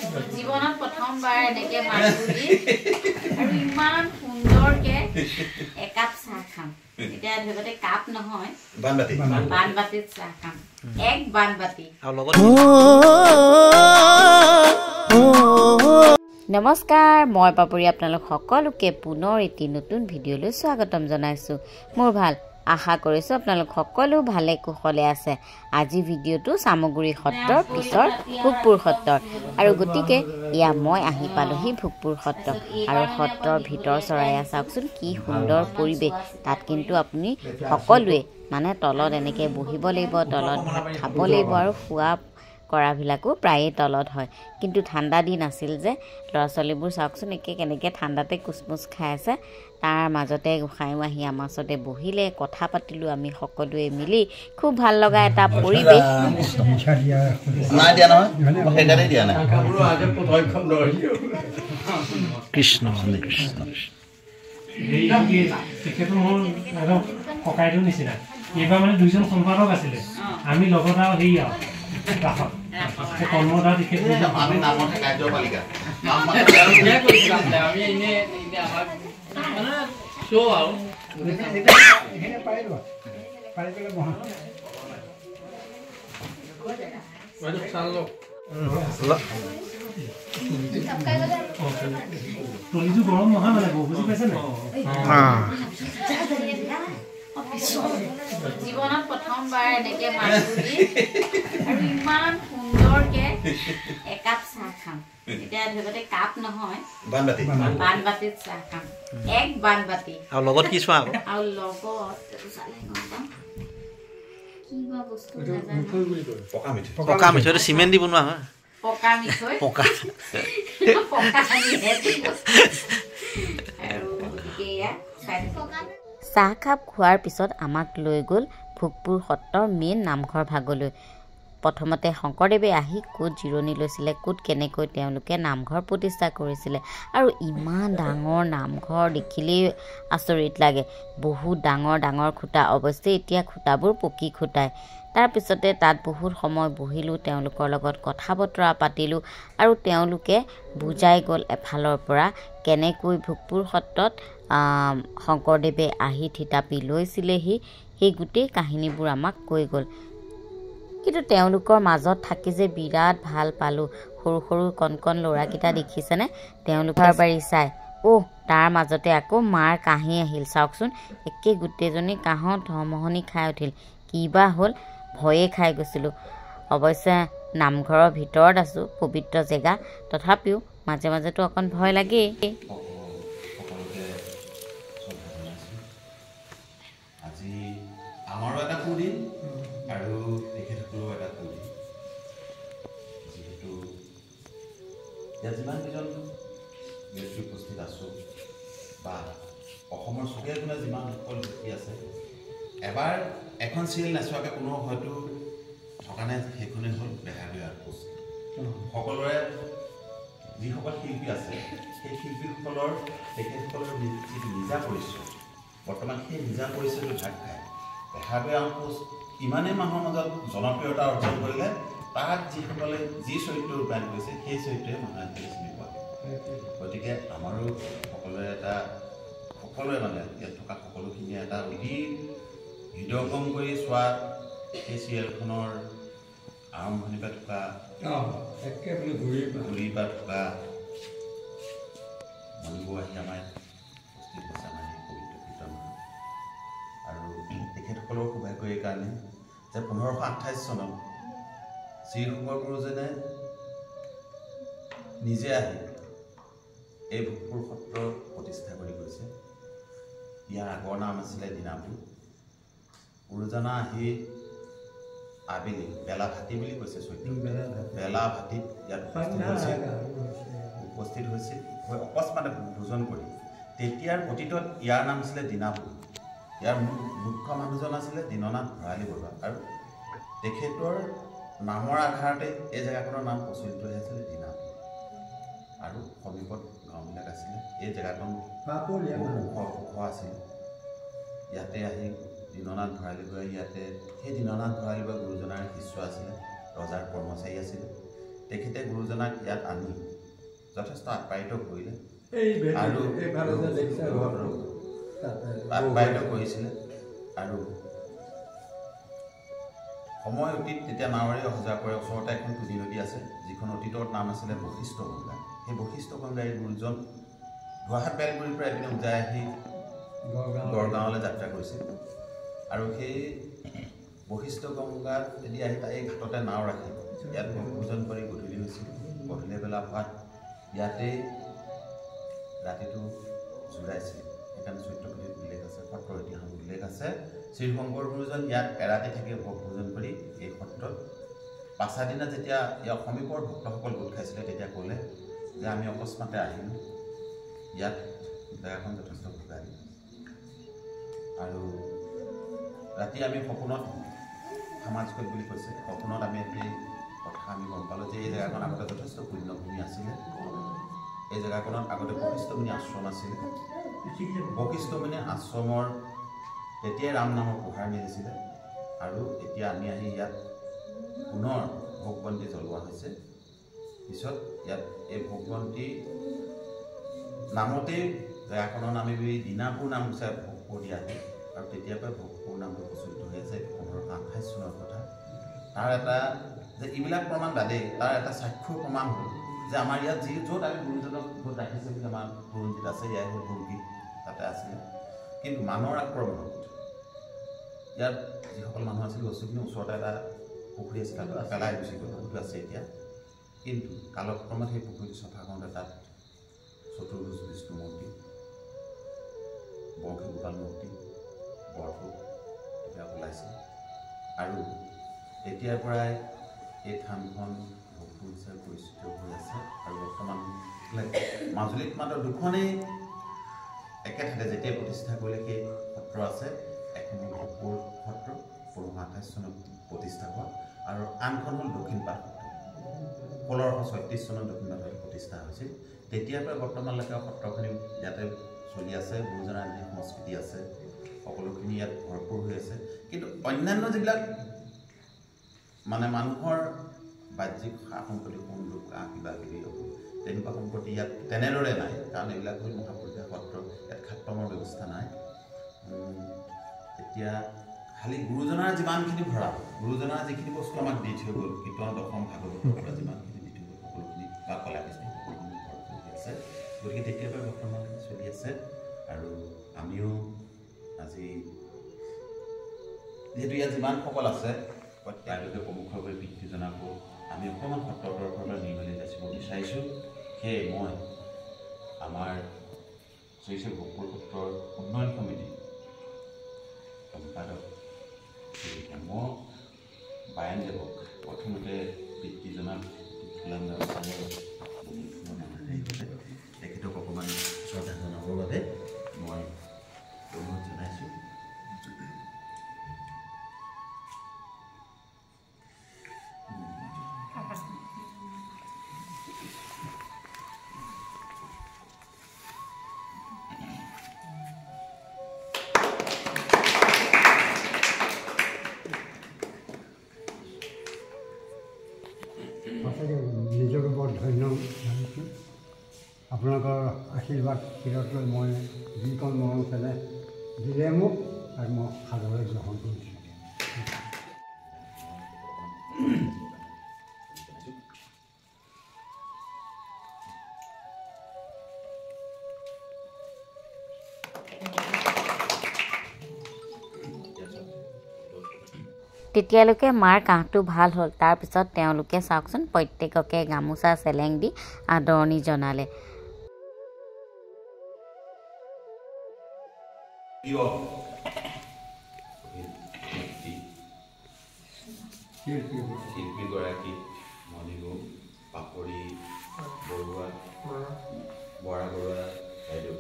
জীৱনত প্ৰথমবাৰ এনেকে মাগুৰি আৰু ইমান সুন্দৰকে একাপ চাহ খাম এতিয়া ধৰতে কাপ নহয় বানবাতিত চাহ খাম এক বানবাতি আৰু লগত নমস্কাৰ মই পাপৰি আপোনালোক সকলোকে পুনৰ এটি নতুন ভিডিঅ'লৈ স্বাগতম জনাইছো মোৰ ভাল আশা কৰিছো আপোনালোক সকলো ভালে কুশলে আছে আজি ভিডিঅ'টো সামগুৰি সত্ৰৰ পিছৰ ভোগপুৰ সত্ৰৰ আৰু গতিকে ইয়া মই আহি পালোহি ভোগপুৰ সত্ৰ আৰু সত্ৰৰ ভিতৰ চৰাইয়া চাওকচোন কি সুন্দৰ পৰিবেশ তাত কিন্তু আপুনি সকলোৱে মানে তলত এনেকে বহিব লাগিব তলত ভাত খাব লাগিব আৰু খোৱা কৰাবিলাকো প্ৰায়ে তলত হয় কিন্তু ঠাণ্ডা দিন আছিল যে লৰাছলিবোৰ চাওকচোন একে কেনেকে ঠাণ্ডাতে কুচমুচ খাই আছে তাৰ মাজতে গোসাঁই আহি আমাৰ ওচৰতে বহিলে কথা পাতিলো আমি সকলোৱে মিলি খুব ভাল লগা এটা পৰিবেশ নাই দিয়া নহয় হেডাৰে দিয়া নাই কৃষ্ণ কৃষ্ণ ককাইটো নিচিনা এইবাৰ মানে দুইজন সম্পাদক আছিলে আমি লগত আৰু হেৰি আৰু কৰ্মদা আমি নামতে কাৰ্যপালিকা আমি এনে আমাৰ মানে শো আৰু তলিটো গৰম নহয় মানে বুজি পাইছে নাই জীৱনত প্ৰথমবাৰ এনেকে মাগুৰি আৰু ইমান সুন্দৰকে একাপ চাহ খাম এতিয়া ধৰতে কাপ নহয় বানবাতিত চাহ খাম এক বানবাতি আৰু লগত কি চোৱা আৰু লগত কিবা বস্তু নাজানো পকা মিঠৈটো চিমেণ্ট দি বনোৱা হয় পকা মিঠৈ পকা পকা চাহ কাপ খোৱাৰ পিছত আমাক লৈ গ'ল ভোগপুৰ সত্ৰৰ মেইন নামঘৰ ভাগলৈ প্ৰথমতে শংকৰদেৱে আহি ক'ত জিৰণি লৈছিলে ক'ত কেনেকৈ তেওঁলোকে নামঘৰ প্ৰতিষ্ঠা কৰিছিলে আৰু ইমান ডাঙৰ নামঘৰ দেখিলেই আচৰিত লাগে বহুত ডাঙৰ ডাঙৰ খুঁটা অৱশ্যে এতিয়া খুঁটাবোৰ পকী খুঁটাই তাৰপিছতে তাত বহুত সময় বহিলোঁ তেওঁলোকৰ লগত কথা বতৰা পাতিলোঁ আৰু তেওঁলোকে বুজাই গ'ল এফালৰ পৰা কেনেকৈ ভোগপুৰ সত্ৰত শংকৰদেৱে আহি থিতাপি লৈছিলেহি সেই গোটেই কাহিনীবোৰ আমাক কৈ গ'ল কিন্তু তেওঁলোকৰ মাজত থাকি যে বিৰাট ভাল পালোঁ সৰু সৰু কণ কণ ল'ৰাকেইটা দেখিছেনে তেওঁলোকৰ বাৰী চাই তাৰ মাজতে আকৌ মাৰ কাঁহি আহিল চাওকচোন একে গোটেইজনী কাঁহত ধমহনি খাই উঠিল কিবা হ'ল ভয়ে খাই গৈছিলোঁ অৱশ্যে নামঘৰৰ ভিতৰত আছোঁ পবিত্ৰ জেগা তথাপিও মাজে মাজেতো অকণ ভয় লাগেই আজি আমাৰো এটা সুদিন আৰু তেখেতসকলেও এটা সুদিন যিহেতু ইয়াত যিমান কেইজন ব্যক্তি উপস্থিত আছোঁ বা অসমৰ চুকে কোণে যিমান সকল ব্যক্তি আছে এবাৰ এখন চিৰিয়েল নাচোৱাকৈ কোনো হয়তো থকা নাই সেইখনেই হ'ল বেহাৰবাৰী আউটপোষ্ট সকলোৰে যিসকল শিল্পী আছে সেই শিল্পীসকলৰ তেখেতসকলৰ যিটো নিজা পৰিচয় বৰ্তমান সেই নিজা পৰিচয়টো ভাগ খায় বেহাৰবাৰী আউটপোষ্ট ইমানেই মানুহৰ মাজত জনপ্ৰিয়তা অৰ্জন কৰিলে তাত যিসকলে যি চৰিত্ৰ ৰূপায়ণ কৰিছে সেই চৰিত্ৰই মানুহে চিনি পোৱা গতিকে আমাৰো সকলোৰে মানে ইয়াত থকা সকলোখিনিয়ে এটা অতি হৃদয়গম কৰি চোৱা সেই চিৰিয়েলখনৰ আৰম্ভণিৰ পৰা থকা ঘূৰিৰ পৰা থকা মানুহবোৰ আহি আমাৰ উপস্থিত হৈছে আমাৰ এই পবিত্ৰ কীৰ্তন আৰু তেখেতসকলৰ সৌভাগ্য এই কাৰণে যে 1528 চনত শ্ৰী শংকৰ গুৰুজনে নিজে আহি এই ভোগপুৰ সত্ৰ প্ৰতিষ্ঠা কৰি গৈছে ইয়াৰ আগৰ নাম আছিলে দিনাপুৰ গুৰুজনা আহি আবেলি বেলা ভাতি বুলি কৈছে চৈত্ৰ বেলা ভাতিত ইয়াত উপস্থিত হৈছিল অকস্মাতে ভোজন কৰি তেতিয়াৰ অতীতত ইয়াৰ নাম আছিলে দিনাপুৰ ইয়াৰ মুখ্য মানুহজন আছিলে দীননাথ ভৰালী বৰুৱা আৰু তেখেতৰ নামৰ আধাৰতে এই জেগাখনৰ নাম প্ৰচলিত হৈ আছিলে দিনাপুৰ আৰু সমীপত গাঁওবিলাক আছিলে এই জেগাখন ওখ আছিল ইয়াতে আহি দীননাথ ভৰালী বৰুৱাই ইয়াতে সেই দীননাথ ভৰালী বৰুৱা গুৰুজনাৰ শিষ্য আছিলে ৰজাৰ কৰ্মচাৰী আছিলে তেখেতে গুৰুজনাক ইয়াত আনি যথেষ্ট আপ্যায়িত কৰিলে আৰু আপ্যায়িত কৰিছিলে আৰু সময় অতীত তেতিয়া নাৱেৰে অহা যোৱা কৰে ওচৰতে এখন তুলি নদী আছে যিখন অতীতৰ নাম আছিলে বশিষ্ঠ গংগা সেই বশিষ্ঠ গংগাই গুৰুজন গুৱাহাট বেলগুৰিৰ পৰা এপিনে উজাই আহি গড়গাঁৱলৈ যাত্ৰা কৰিছিল আৰু সেই বশিষ্ঠ গংগাত যদি আহি তাই ঘাটতে নাও ৰাখি ইয়াত ভোজন কৰি গধূলি হৈছিল গধূলি বেলা হোৱাত ইয়াতেই ৰাতিটো জোৰাইছিল সেইকাৰণে চৈত্যপুথিত উল্লেখ আছে সত্ৰৰ ইতিহাসত উল্লেখ আছে শ্ৰীশংকৰ গুৰুজন ইয়াত এৰাতি থাকি ভোজন কৰি এই সত্ৰত পাছা দিনা যেতিয়া ইয়াৰ সমীপৰ ভক্তসকল গোট খাইছিলে তেতিয়া ক'লে যে আমি অকস্মাতে আহিলোঁ ইয়াত জেগাখন যথেষ্ট ভোগালী আৰু ৰাতি আমি সপোনত সামাজিক বুলি কৈছে সপোনত আমি এই কথা আমি গম পালোঁ যে এই জেগাখন আগতে যথেষ্ট পুণ্যভূমি আছিলে এই জেগাখনত আগতে বশিষ্ঠমুনি আশ্ৰম আছিলে বশিষ্ঠমুনি আশ্ৰমৰ তেতিয়াই ৰাম নামৰ পোহাৰ মেলিছিলে আৰু এতিয়া আমি আহি ইয়াত পুনৰ ভোগবন্তি জ্বলোৱা হৈছে পিছত ইয়াত এই ভোগবন্তি নামতেই জেগাখনৰ নামে দিনাপুৰ নাম হিচাপে ভোগপুৰ দিয়া হয় আৰু তেতিয়াৰ পৰা ভোগপুৰ নামটো প্ৰচলিত হৈ আছে 1528 চনৰ কথা তাৰ এটা যে এইবিলাক প্ৰমাণ বাদেই তাৰ এটা সাক্ষ্য প্ৰমাণ হ'ল যে আমাৰ ইয়াত যি য'ত আমি গুৰুজনক য'ত ৰাখিছে বুলি আমাৰ বুৰঞ্জীত আছে ইয়াৰ হ'ল গুৰুগীত তাতে আছিলে কিন্তু মানুহৰ আক্ৰমণত ইয়াত যিসকল মানুহ আছিল বস্তুখিনি ওচৰতে এটা পুখুৰী আছিল তাত পেলাই গুচি গ'ল সেইটো আছে এতিয়া কিন্তু কালক্ৰমত সেই পুখুৰীটো চফা কৰোঁতে তাত চতুৰ্ভুজ বিষ্ণু মূৰ্তি বংশী গোপাল মূৰ্তি বৰফুট এতিয়া ওলাইছে আৰু এতিয়াৰ পৰাই এই থানখন ভোগপুৰ হিচাপে পৰিচিত হৈ আছে আৰু বৰ্তমান মাজুলীত মাত্ৰ দুখনেই একেঠাইতে যেতিয়া প্ৰতিষ্ঠা কৰিলে সেই সত্ৰ আছে এখন হ'ল ভোগপুৰ সত্ৰ 1528 চনত প্ৰতিষ্ঠা হোৱা আৰু আনখন হ'ল দক্ষিণপাট সত্ৰ 1636 চনত দক্ষিণপাট প্ৰতিষ্ঠা হৈছিল তেতিয়াৰ পৰা বৰ্তমানলৈকে সত্ৰখিনি ইয়াতে চলি আছে গুৰুজনাৰ যি সংস্কৃতি আছে সকলোখিনি ইয়াত ভৰপূৰ হৈ আছে কিন্তু অন্যান্য যিবিলাক মানে মানুহৰ বাহ্যিক সা সম্পত্তি সংযোগ কিবা কিবি তেনেকুৱা সম্পত্তি ইয়াত তেনেদৰে নাই কাৰণ এইবিলাক হ'ল মহাপুৰুষীয়া সত্ৰ ইয়াত খাট্টমৰ ব্যৱস্থা নাই এতিয়া খালি গুৰুজনাৰ যিমানখিনি ভৰা গুৰুজনাৰ যিখিনি বস্তু আমাক দি থৈ গ'ল কীৰ্তন দশম ভাগৱতৰ পৰা যিমানখিনি দি থৈ গ'ল সকলোখিনি বা কলাকৃষ্টি সকলোখিনি ভৰপূৰ হৈ আছে গতিকে তেতিয়াৰ পৰা বৰ্তমানলৈকে চলি আছে আৰু আমিও আজি যিহেতু ইয়াত যিমানসকল আছে তেওঁলোকে প্ৰমুখভাৱে বৃত্তি জনাব আমি অকণমান সত্ৰৰ তৰফৰ পৰা নিৰ্মালি যাচিব বিচাৰিছোঁ সেয়ে মই আমাৰ শ্ৰী শ্ৰী ভোগপুৰ সত্ৰৰ উন্নয়ন সমিতি সম্পাদক শ্ৰী হেম বায়ানদেৱক প্ৰথমতে বৃত্তি জনাত তেখেতক অকণমান শ্ৰদ্ধা জনাবৰ বাবে মই অনুৰোধ জনাইছোঁ নিজকে বৰ ধন্য জানিছোঁ আপোনালোকৰ আশীৰ্বাদ শিৰত লৈ মই যিকণ মৰম চেনেহ দিলে মোক আৰু মই সাদৰে গ্ৰহণ কৰিছোঁ তেতিয়ালৈকে মাৰ কাহটো ভাল হ'ল তাৰপিছত তেওঁলোকে চাওকচোন প্ৰত্যেককে গামোচা চেলেং দি আদৰণি জনালে শিল্পীগৰাকী মণিগুম পাপৰি বৰুৱা বৰা বৰুৱা বাইদেউ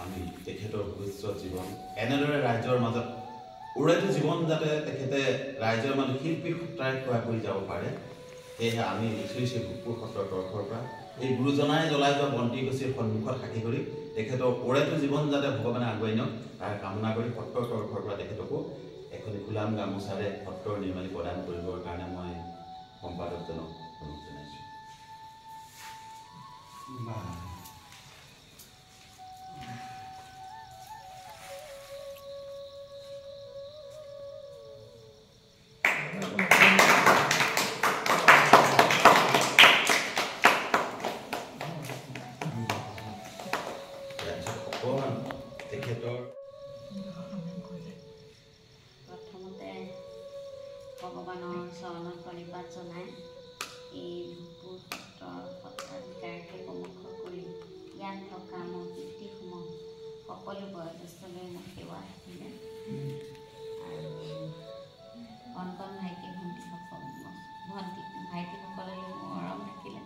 আমি তেখেতৰ ভৱিষ্যত জীৱন এনেদৰে ৰাইজৰ মাজত উৰাইটো জীৱন যাতে তেখেতে ৰাইজৰ মাজত শিল্পী সত্ৰাই সহায় কৰি যাব পাৰে সেয়েহে আমি শ্ৰী শ্ৰী ভোগপুৰ সত্ৰৰ তৰফৰ পৰা এই গুৰুজনাই জ্বলাই যোৱা বন্তিগছিৰ সন্মুখত সাক্ষী কৰি তেখেতৰ উৰাইটো জীৱন যাতে ভগৱানে আগুৱাই নিয়ক তাৰ কামনা কৰি সত্ৰৰ তৰফৰ পৰা তেখেতকো এখন ফুলাম গামোচাৰে সত্ৰৰ নিৰ্মালি প্ৰদান কৰিবৰ কাৰণে মই সম্পাদকজনক অনুৰোধ জনাইছোঁ। প্ৰথমতে ভগৱানৰ চৰণত প্ৰণিপাত জনাই এই ভোগপুৰ সত্ৰৰ সত্ৰাধিকাৰকে প্ৰমুখ কৰি ইয়াত থকা মোৰ পিতৃসমূহ সকলো বয়োজ্যেষ্ঠলৈ মোৰ সেৱা থাকিলে আৰু কণ কণ ভাইটিসকললৈ মোৰ মৰম থাকিলে।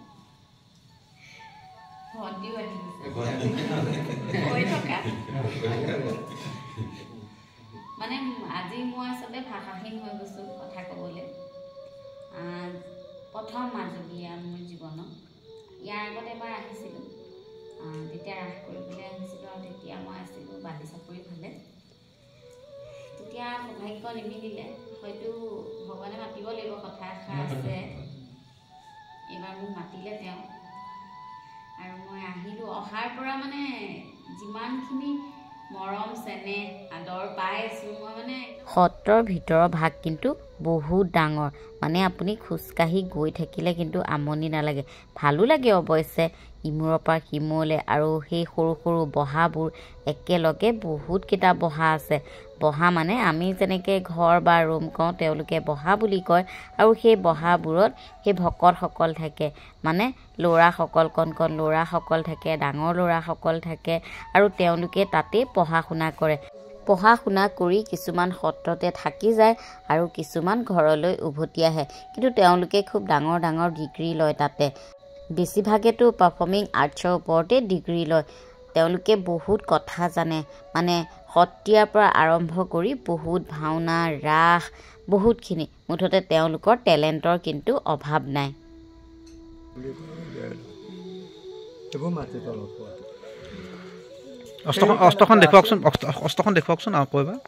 ভণ্টিও আহি থকা মানে আজি মই আচলতে ভাষাহীন হৈ গৈছোঁ কথা ক'বলৈ। প্ৰথম মাজুলী মোৰ জীৱনত ইয়াৰ আগত এবাৰ আহিছিলোঁ, তেতিয়া ৰাস কৰিবলৈ আহিছিলোঁ আৰু তেতিয়া মই আছিলোঁ বালি চাপৰি ফালে। তেতিয়া সৌভাগ্য নিমিলিলে, হয়তো ভগৱানে মাতিব লাগিব, কথা এষাৰ আছে। এইবাৰ মোক মাতিলে তেওঁ আৰু মই আহিলোঁ। অহাৰ পৰা মানে যিমানখিনি মৰম চেনেহ আদৰ পাই আছোঁ মই মানে। সত্ৰৰ ভিতৰৰ ভাগ কিন্তু বহুত ডাঙৰ, মানে আপুনি খোজকাঢ়ি গৈ থাকিলে কিন্তু আমনি নালাগে, ভালো লাগে অৱশ্যে ইমূৰৰ পৰা সিমূৰলৈ। আৰু সেই সৰু সৰু বহাবোৰ একেলগে বহুতকেইটা বহা আছে। বহা মানে আমি যেনেকৈ ঘৰ বা ৰুম কওঁ তেওঁলোকে বহা বুলি কয়। আৰু সেই বহাবোৰত সেই ভকতসকল থাকে, মানে ল'ৰাসকল, কণ কণ ল'ৰাসকল থাকে, ডাঙৰ ল'ৰাসকল থাকে আৰু তেওঁলোকে তাতেই পঢ়া শুনা কৰে। পঢ়া শুনা কৰি কিছুমান সত্ৰতে থাকি যায় আৰু কিছুমান ঘৰলৈ উভতি আহে, কিন্তু তেওঁলোকে খুব ডাঙৰ ডাঙৰ ডিগ্ৰী লয় তাতে। বেছিভাগেতো পাৰফৰ্মিং আৰ্টছৰ ওপৰতে ডিগ্ৰী লয়। তেওঁলোকে বহুত কথা জানে, মানে সত্ৰীয়াৰ পৰা আৰম্ভ কৰি বহুত ভাওনা ৰাস বহুতখিনি, মুঠতে তেওঁলোকৰ টেলেণ্টৰ কিন্তু অভাৱ নাই। অস্ত্ৰখন দেখুৱাওকচোন আকৌ এবাৰ।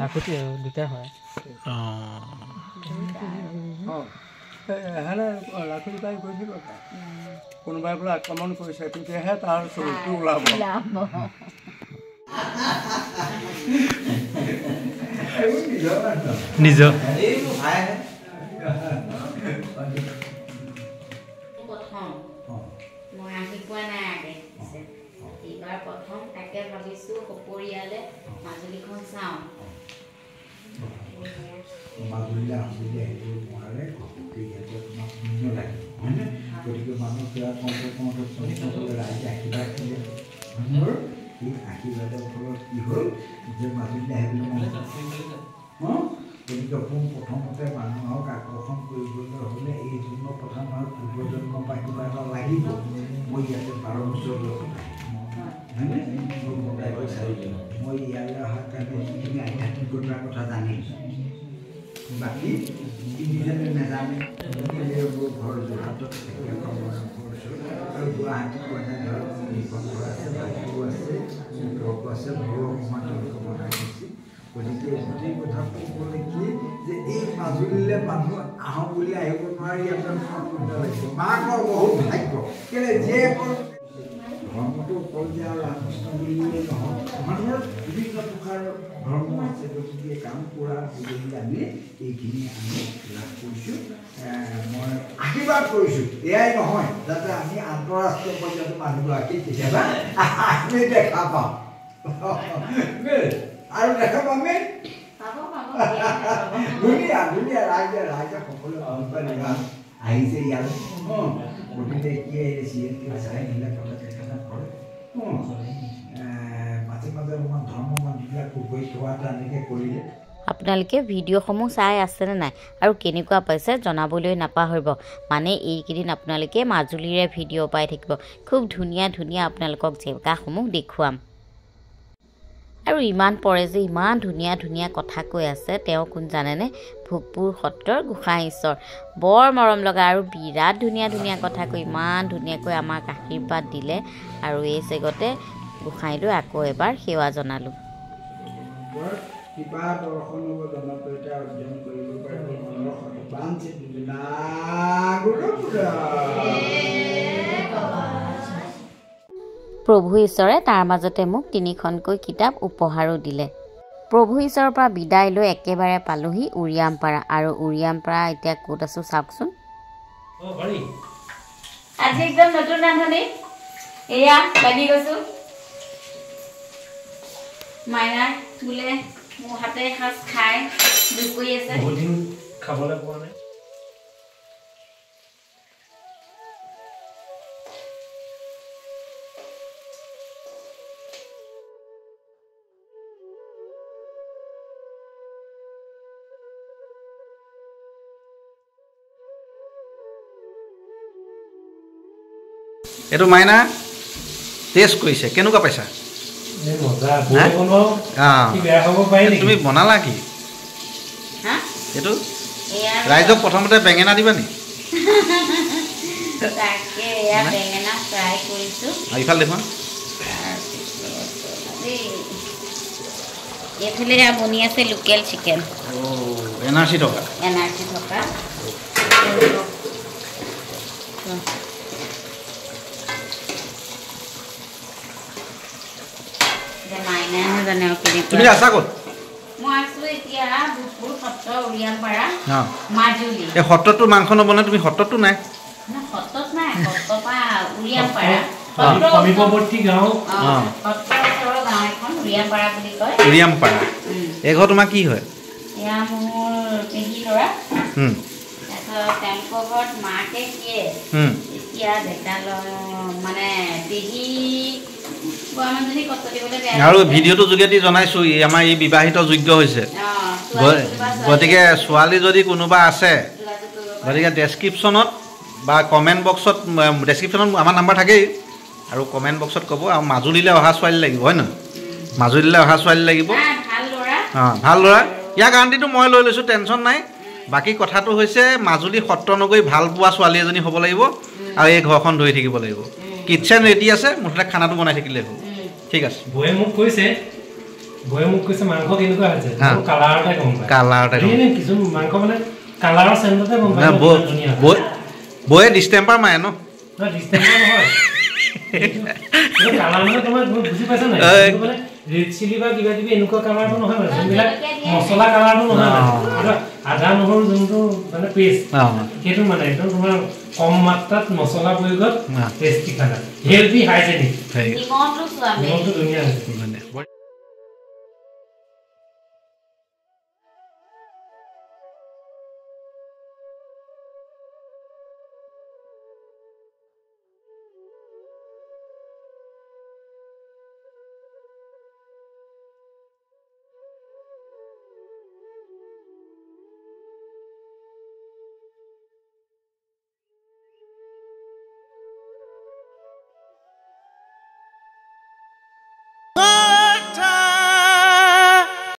লাখুটি দুটা হয়। লাখুটি পাই গৈ থাকিব, কোনোবাই বোলে আক্ৰমণ কৰিছে তেতিয়াহে তাৰ চৰিত্ৰ ওলাব। নিজৰ মই আহি পোৱা নাই আগে, এইবাৰ প্ৰথম তাকে ভাবিছোঁ সপৰিয়ালে মাজুলীখন চাওঁ। মাজুলীলৈ আহোঁতে আহিব নোৱাৰে, ইয়াতে তোমাক পুণ্য লাগে, হয়নে? গতিকে মানুহ সেৱা কওঁতে ৰাইজে আশীৰ্বাদ দিলে। মানুহৰ এই আশীৰ্বাদৰ ফলত কি হ'ল যে মাজুলীলৈ আহিবলৈ মন গতিকে প্ৰথমতে মানুহক আকৰ্ষণ কৰিবলৈ হ'লে এই জন্ম প্ৰথম আৰু পূৰ্বজন্ম বা কিবা এটা লাগিব। মই ইয়াতে 12 বছৰ হয়নে? মই ইয়ালৈ অহাৰ কাৰণে যিখিনি আধ্যাত্মিকতাৰ কথা জানিছোঁ, বাকী তিনিজনে নাজানে। মোৰ ঘৰ যোৰহাটত আৰু গুৱাহাটীত মানে ধৰক এইখন ঘৰ আছে, ভাইটিও আছে, ঘৰটো আছে, মোৰো অকণমান তেওঁলোকে বনাই দিছে। গতিকে গোটেই কথা ক'বলৈ কি যে এই মাজুলীলৈ মানুহ আহোঁ বুলি আহিব নোৱাৰি, ইয়াতে পুণ্য লাগিব। মাকৰ বহুত ভাগ্য, কেলৈ যে ধৰ্মটো অকল যে আৰু ৰামকৃষ্ণ বুলিয়ে নহয়, মানুহৰ বিভিন্ন প্ৰকাৰৰ ধৰ্ম আছে। গতিকে কাম কৰা বুলি আমি এইখিনি আমি লাভ কৰিছোঁ। মই আশীৰ্বাদ কৰিছোঁ, এয়াই নহয় যাতে আমি আন্তঃৰাষ্ট্ৰীয় পৰ্যায়ত মানুহগৰাকী কেতিয়াবা আমি দেখা পাওঁ আৰু দেখা পামেই। ধুনীয়া ধুনীয়া ৰাইজে সকলোৱে আহিছে ইয়ালৈ। গতিকে কি চাই নিলে ক'লে তেখেতে কৰে মাজে মাজে অলপমান ধৰ্ম মন্দিৰবিলাক গৈ থোৱা এটা এনেকৈ কৰিলে। আপোনালোকে ভিডিঅ'সমূহ চাই আছেনে নাই আৰু কেনেকুৱা পাইছে জনাবলৈ নাপাহৰিব। মানে এইকেইদিন আপোনালোকে মাজুলীৰে ভিডিঅ' পাই থাকিব, খুব ধুনীয়া ধুনীয়া আপোনালোকক জেগাসমূহ দেখুৱাম। আৰু ইমান পৰে যে ইমান ধুনীয়া ধুনীয়া কথা কৈ আছে। তেওঁ কোন জানেনে? ভোগপুৰ সত্ৰৰ গোসাঁই ঈশ্বৰ, বৰ মৰম লগা আৰু বিৰাট ধুনীয়া ধুনীয়া কথা কৈ ইমান ধুনীয়াকৈ আমাক আশীৰ্বাদ দিলে। আৰু এই চেগতে গোসাঁইলৈ আকৌ এবাৰ সেৱা জনালোঁ। কিবা দৰ্শন জনপ্ৰিয়তা অৰ্জন কৰিব পাৰিব। প্ৰভু ঈশ্বৰে তাৰ মাজতে মোক 3খনকৈ কিতাপ উপহাৰো দিলে। প্ৰভু ঈশ্বৰৰ পৰা বিদায় লৈ একেবাৰে পালোহি উৰিয়ামপাৰা। আৰু উৰিয়ামপাৰা এতিয়া ক'ত আছোঁ চাওকচোন। আজি একদম নতুন ৰান্ধনি এয়া লাগি গৈছোঁ। মাইনাই বোলে মোৰ হাতে এসাঁজ খাই দুখ কৰি আছে। বহুত দিন খাবলৈ পোৱা নাই। এইটো মাইনা টেষ্ট কৰিছে, কেনেকুৱা পাইছা? তুমি বনালা কি এইটো? ৰাইজক প্ৰথমতে বেঙেনা দিবা নি? ইফালে দেখোন এইফালে বনি আছে লোকেল চিকেন। এনাৰ্জি থকা তুমি আছা ক'ত? এই সত্ৰতটো মাংস নবনাই, তুমি সত্ৰতটো নাই? উৰিয়ামপাৰা এই ঘৰ তোমাৰ কি হয়? আৰু ভিডিঅ'টোৰ যোগেদি জনাইছোঁ আমাৰ এই বিবাহিত যোগ্য হৈছে। গতিকে ছোৱালী যদি কোনোবা আছে, গতিকে ডেছক্ৰিপশ্যনত বা কমেণ্ট বক্সত, ডেছক্ৰিপশ্যনত আমাৰ নাম্বাৰ থাকেই, আৰু কমেণ্ট বক্সত ক'ব। আৰু মাজুলীলৈ অহা ছোৱালী লাগিব, হয় নহয়? মাজুলীলৈ অহা ছোৱালী লাগিব, ভাল ল'ৰা। ইয়াৰ গাৰণ্টিটো মই লৈ লৈছোঁ, টেনশ্যন নাই। বাকী কথাটো হৈছে মাজুলী সত্ৰ নগৰী ভাল পোৱা ছোৱালী এজনী হ'ব লাগিব, আৰু এই ঘৰখন ধৰি থাকিব লাগিব। কিটচেন ৰেডি আছে, মুঠতে খানাটো বনাই থাকিলে হ'ল। ঠিক আছে। বৌয়ে মোক কৈছে মাংস কেনেকুৱা হৈছে, কালাৰতে গম পায়। কালাৰতে কিছু মাংস মানে কালাৰৰ চেণ্টতে গম পায়। বৌয়ে ডিষ্টেম্পাৰ মাৰে ন? ডিষ্টেম্পাৰ নহয়, কালাৰ মানে তোমাৰ বুজি পাইছা নাই? মানে ৰেড চিলি বা কিবা কিবি এনেকুৱা কালাৰটো নহয়, মানে যোনবিলাক মছলা কালাৰটো নহয়, আদা নহৰু যোনটো মানে পেষ্ট, সেইটো মানে একদম তোমাৰ কম মাত্ৰাত মছলা প্ৰয়োগত টেষ্টি খানা, হেল্থি হাইজেনিক, ধুনীয়া হৈছে।